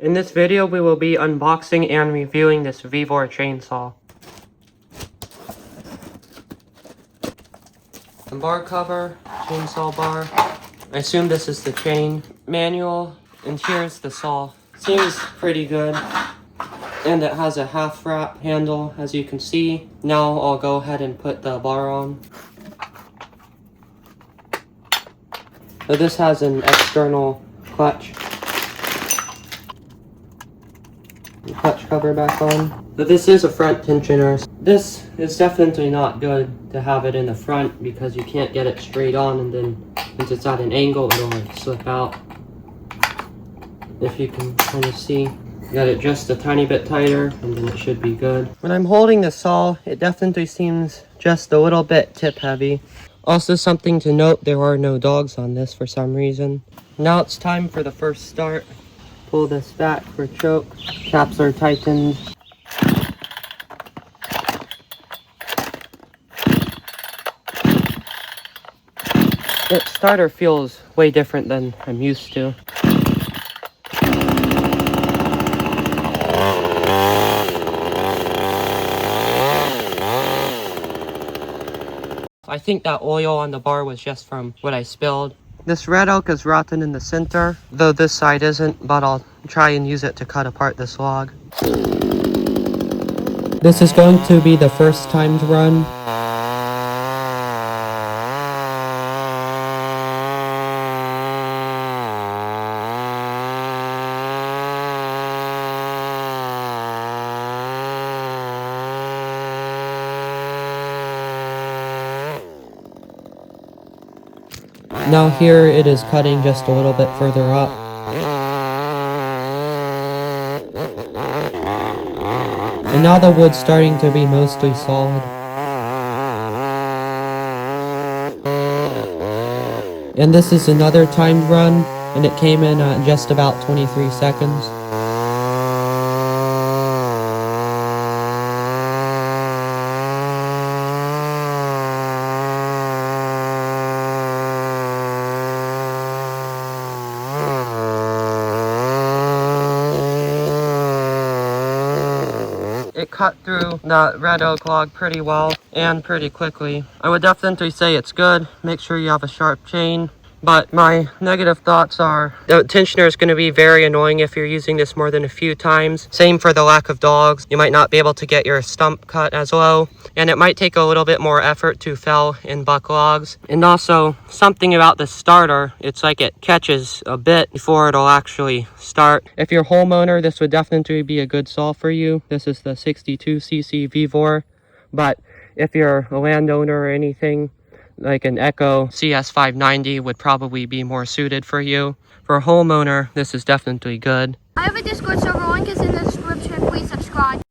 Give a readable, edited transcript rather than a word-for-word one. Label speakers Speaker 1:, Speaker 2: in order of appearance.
Speaker 1: In this video, we will be unboxing and reviewing this Vevor chainsaw. The bar cover, chainsaw bar. I assume this is the chain manual, and here's the saw. Seems pretty good, and it has a half wrap handle, as you can see. Now I'll go ahead and put the bar on. So this has an external clutch cover back on. But this is a front tensioner. This is definitely not good to have it in the front because you can't get it straight on, and then since it's at an angle, it'll like slip out. If you can kind of see, got it just a tiny bit tighter, and then it should be good. When I'm holding the saw, it definitely seems just a little bit tip heavy. Also, something to note, there are no dogs on this for some reason. Now it's time for the first start. Pull this back for choke. Caps are tightened. The starter feels way different than I'm used to. I think that oil on the bar was just from what I spilled. This red oak is rotten in the center, though this side isn't, but I'll try and use it to cut apart this log. This is going to be the first timed run. Now here it is cutting just a little bit further up. And now the wood's starting to be mostly solid. And this is another timed run, and it came in at just about 23 seconds. It cut through the red oak log pretty well and pretty quickly. I would definitely say it's good. Make sure you have a sharp chain. But my negative thoughts are the tensioner is going to be very annoying if you're using this more than a few times. Same for the lack of dogs. You might not be able to get your stump cut as low, and it might take a little bit more effort to fell and buck logs. And also something about the starter, it's like it catches a bit before it'll actually start. If you're a homeowner, this would definitely be a good saw for you. This is the 62cc Vevor, but if you're a landowner or anything, like an Echo CS590 would probably be more suited for you. For a homeowner, this is definitely good.
Speaker 2: I have a Discord server, link is in the description. Please subscribe.